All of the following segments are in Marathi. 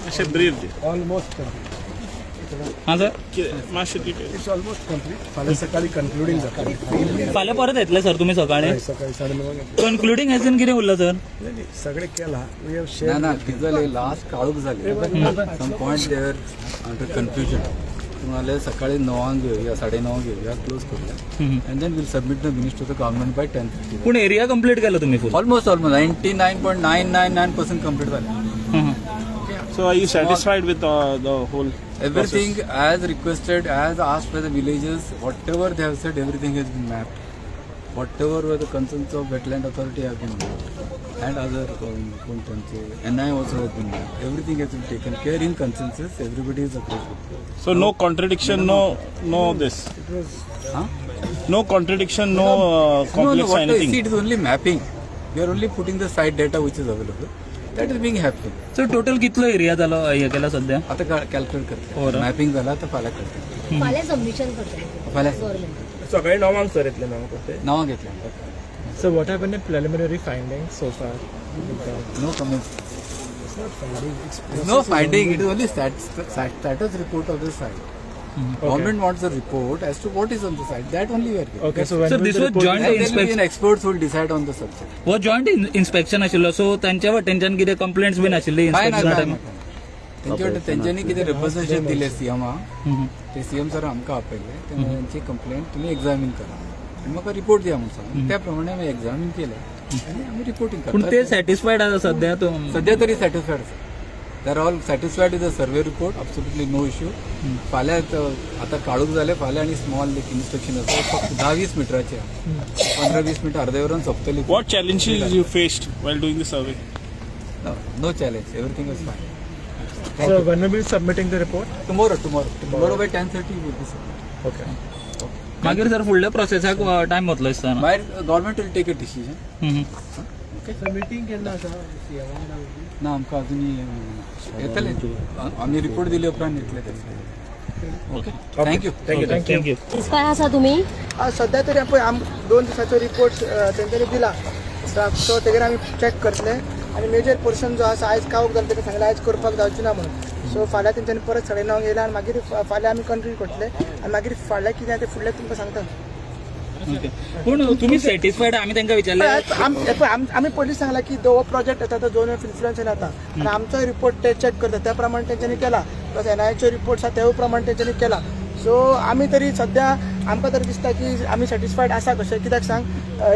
अशें ब्रीफ ऑलमोस्ट कंप्लीट. हां सर, मातशें डिटेल. It's almost complete. फाल्यां सकाळी कन्क्लुडींग जाता. फाल्यां परत येतले सर तुमी सकाळी. सकाळी 9:30 कन्क्लुडींग एजन कितें उरलं सर? नाही सगळे केला. वी हॅव ना शेअर. ना कितें जालें लास्ट काळोख जाले some point there under confusion. तुम्हाला सकाळी 9 घेऊया 9:30 घेऊया क्लोज करूया and then will submit the minister to the government by 10:30. पूण एरिया कंप्लीट केलो तुम्ही फुल? ऑलमोस्ट 99.999% कंप्लीट झाले. So are you satisfied with the whole Everything as requested, as asked by the villagers, whatever they have said, everything has been mapped. Whatever were the concerns of wetland authority have been mapped, and other NI also has been mapped. Everything has been taken care in consensus. Everybody is approved. So no contradiction, no this. Huh? No contradiction, no No, complex or anything. see, it is only mapping. We are only putting the site data which is available. That is being happening. Sir total कितलो एरिया जालो हे केला सध्या? आता कॅल्क्युलेट करते. हो ना. मॅपिंग झाला तर फाल्या करते. फाल्यां सबमिशन करतले फाल्या गव्हर्नमेंट. सकाळी 9 सर येतले नाव करते. नावां घेतल्या. So what have been the preliminary findings so far? No comments. It's not finding. It's No finding. It is only status report of the site. Government wants a report as to what is on the site. That only we are getting. Okay, so when Sir, will this the was report joint And there will be inspection. an experts who will decide on the subject. वो जॉइंट इन्स्पेक्शन आशिल्लो, सो त्यांच्या वटेनच्यान कितें कंप्लेंट्स बीन आशिल्ली काय इन्स्पेक्शना नाही टायमार? त्यांच्यानी कितें रिप्रेझेंटेशन दिले सीएमा ते सीएम सर आमकां आपयले त्यांची कंप्लेंट तुम्ही एक्झामीन करा आणि म्हाका रिपोर्ट दिया म्हणून सांगून त्या प्रमाणे आमी एक्झामीन केले आणि आमी रिपोर्टिंग पूण ते करता. सॅटिस्फायड आसा सध्या तो? सध्या तरी सॅटिस्फायड आसा. They are all satisfied with the survey report. Absolutely no issue. फाल्यां आता काळोख जाले फाल्यां आणि स्मॉल इन्स्पेक्शन आसा फक्त 10-20 मिटराचे 15-20 मिटर अर्दे वरान सोंपतली. What challenges you faced while doing the survey? No challenge. Everything was fine. So when will be submitting the report? Tomorrow by 10:30 will be submitted. Okay. मागीर सर फुडल्या प्रोसेसाक टायम वतलो दिसता ना? My government will take a decision. So meeting केन्ना आसा? ना आमकां अजूनही येतले. आम्ही रिपोर्ट दिले उपरांत येतले ते. Okay thank you. थँक्यू. काय आसा तुम्ही? सध्या तरी आपण 2 दिवसाचो रिपोर्ट तेंच्यांनी दिला सो तेजेर आमी चॅक करतले आनी मेजर पोर्शन जो आसा आयज कावूक जालें तेका सांगलें आयज करपाक जावचें ना म्हणून. सो फाल्यां तेंच्यांनी परत 9:30 येयला आनी मागीर फाल्यां आमी कंटिन्यू करतले आनी मागीर फाल्यां कितें तें फुडलें तुमकां सांगता. पूण तुमी सॅटिस्फायड? आमी तांकां विचारलें. आमी पयलीं सांगला की हो प्रोजेक्ट येता तो झोन ऑफ इन्फ्लुएन्सान येता आनी आमचो रिपोर्ट ते चॅक करता त्या प्रमाणे तेंच्यांनी केला. प्लस NIHचो रिपोर्ट आसा त्या प्रमाणे तेंच्यांनी केला. सो आमी तरी सध्या आमकां तरी दिसता की आमी सॅटिस्फायड आसा कशें. कित्याक सांग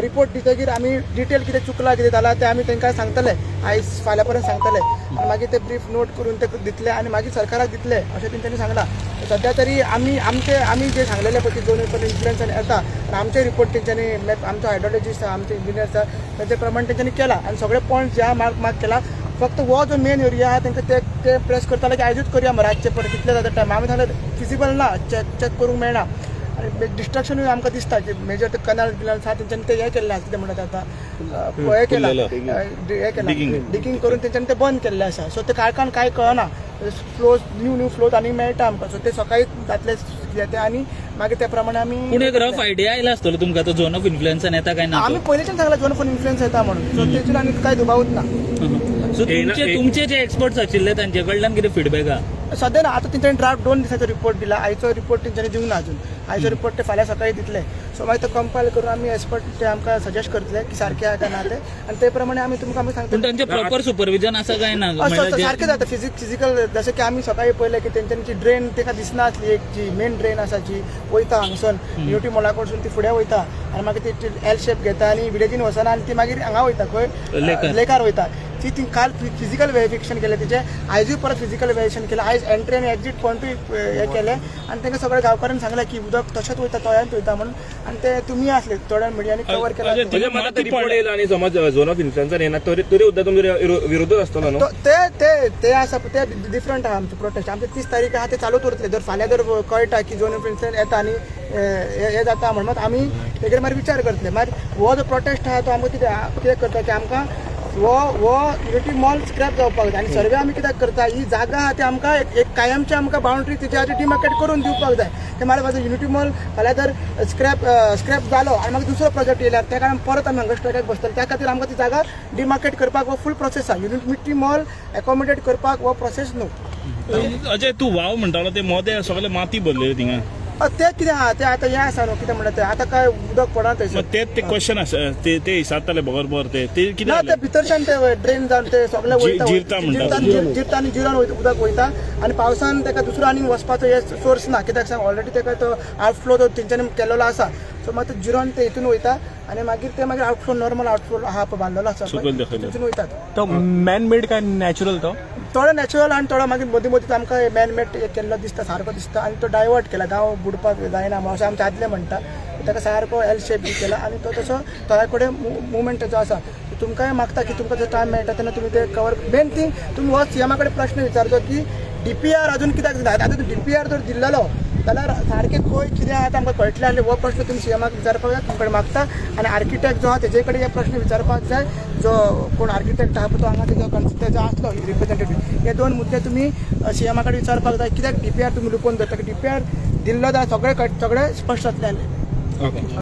रिपोर्ट दितकीर आमी डिटेल कितें चुकलां कितें जालां तें आमी तांकां सांगतले आयज फाल्यां पर्यंत सांगतले आनी मागीर ते ब्रीफ नोट करून ते दितले आनी मागीर सरकाराक दितले अशें तेंच्यांनी सांगलां. सध्या तरी आमी जे सांगलेले पळय की झोन ऑफ इन्फ्लुएन्सान येता आनी आमचे रिपोर्ट तेंच्यांनी आमचो हायड्रोलॉजिस्ट आसा आमचे इंजिनियर्स आसा तेचे प्रमाणे तेंच्यांनी केला आनी सगळे पॉयंट्स जे आहा मार्क केला. फक्त हो जो मेन एरिया आहा तांकां ते प्रेस करताले की आयजूच करया मरे रातचे परत कितले जाता टायम. आमी सांगलें फिजिबल ना चॅक करूंक मेळना आनी डिस्ट्रक्शनूय आमकां दिसता की मेजर ते कनाल बिनाल आसा तेंच्यांनी ते हें केल्लें आसा कितें म्हणटा आतां हें केलां हें केलां डिगींग करून तेंच्यांनी ते बंद केल्लें आसा. सो ते काळखान कांय कळना फ्लोज न्यू फ्लोज आनी मेळटा आमकां. सो ते सकाळी जातले ते आनी मागीर त्या प्रमाणे आमी पूण एक रफ आयडिया आयला आसतलो तुमकां तो झोन ऑफ इन्फ्लुएन्सान येता काय ना? आमी पयलींच्यान सांगला झोन ऑफ इन्फ्लुएन्स येता म्हणून. सो तेतून आनी कांय दुबावूच ना. सो तुमचे जे एक्सपर्ट्स आशिल्ले तांचे कडल्यान कितें फीडबॅक आहा? सध्या ना आतां तेंच्यांनी ड्राफ्ट 2 दिसाचो रिपोर्ट दिला. आयचो रिपोर्ट तेंच्यांनी दिवंक ना अजून. आयचो रिपोर्ट ते फाल्यां सकाळी दितले. सो मागीर तो कंपायल करून आमी एक्सपर्ट ते आमकां सजेस्ट करतले की सारकें आहा काय ना ते आनी ते प्रमाणे आमी तुमकां पूण सांगतले. तांचे प्रॉपर सुपरविजन आसा काय ना? सारकें जाता फिजिकल जशें की आमी सकाळी पळयलें की तेंच्यांनी ड्रेन तेका दिसना आसली एक जी मेन ड्रेन आसा जी वयता हांगसून न्यूटी मॉला कडसून ती फुडें वयता आनी मागीर ती एल शेप घेता आनी विलेजीन वचना आनी ती मागीर हांगा वयता खंय लेकार वयता. ती काल फिजिकल व्हेरिफिकेशन केलें तेजें आयजूय परत फिजिकल व्हेरिफिकेशन केलें. आयज एंट्री आनी एक्झीट पॉयंटूय हें केलें आनी तांकां सगळ्या गांवकारांक सांगलें की उदक तशेंच वयता तळ्यांत वयता म्हणून आनी ते तुमी आसले थोड्या मिडियांनी कवर केला. म्हणजे म्हाका रिपोर्ट येयला आणि समज झोन ऑफ इन्फ्लुएन्सान येना तरी सुद्धा तुमचे विरोधच आसतलो न्हू? ते आसा ते डिफरंट आहा आमचे प्रोटेस्ट. आमचे 30 तारीख आहा ते चालूच उरतले. जर फाल्यां जर कळटा की झोन ऑफ इन्फ्लुएन्स येता आनी हें जाता म्हणून आमी तेजेर मागीर विचार करतले. मागीर हो जो प्रोटेस्ट आहा तो आमकां कितें करता की आमकां वो युनिटी मॉल स्क्रॅप जावपाक जाय आनी सर्वे आमी कित्याक करता ही जागा आहा ती आमकां एक कायमची आमकां बाउंड्री तेच्या खातीर डिमार्केट करून दिवपाक जाय ते म्हाका युनिटी मॉल फाल्यां जर स्क्रॅप जालो आनी म्हाका दुसरो प्रोजेक्ट येयल्यार त्या कारण परत आमी हांगा स्ट्रायकाक बसतले त्या खातीर आमकां ती जागा डिमार्केट करपाक हो फूल प्रोसेस आहा युनिटी मॉल एकोमोडेट करपाक हो प्रोसेस न्हू अजय तू वाव म्हणटालो ते मोदे सगळे माती भरलेले थिंगा ते कितें आहा ते आतां हें आसा न्हू कितें म्हणटा ते आतां काय उदक पडना थंयसर तेच ते क्वेश्चन आसा ते हिसाबताले बरोबर ते कितें ना ते भितरच्यान ते ड्रेन जावन ते सगळे वयता जिरता म्हणटा. जिरता आनी जिरोन उदक वयता आनी पावसान ताका दुसरो आनी वचपाचो हे सोर्स ना कित्याक सांग ऑलरेडी ताका तो आवटफ्लो तो तेंच्यांनी केलेलो आसा सो मागीर जिरोन ते हितून वयता आनी मागीर ते मागीर आवटफ्लो नॉर्मल आवटफ्लो आहा पळय बांदलेलो आसा सकयल दाखयलें. तितून वयतात तो मॅन मेड काय नॅचरल तो थोडो नॅचरल आनी थोडो मागीर मदीं मदीं आमकां मॅन मेड केल्लो दिसता सारको दिसता आनी तो डायवर्ट केला गांव बुडपाक जायना अशें आमचे आदले म्हणटा ताका सारको एल शेप बी केला आनी तो तसो थोड्या कडेन मुवमेंट जो आसा तुमकांय मागता की तुमकां जर टायम मेळटा तेन्ना तुमी ते कवर मेन थिंग तुमी हो सीएमा कडेन प्रश्न विचारचो की DPR अजून कित्याक दिना आतां DPR जर दिल्लो जाल्यार सारकें खंय कितें आहा तें आमकां कळटलें आनी हो प्रश्न तुमी सीएमाक विचारपाक जाय तुमचे कडेन मागता आनी आर्किटेक्ट जो आहा तेजे कडेन हे प्रश्न विचारपाक जाय जो कोण आर्किटेक्ट आहा पळय तो हांगा तेजो आसलो रिप्रेझेंटेटीव हे दोन मुद्दे तुमी सीएमा कडेन विचारपाक जाय कित्याक DPR तुमी लुपोवन धरता की DPR दिल्लो जाल्यार सगळे स्पश्ट जातलें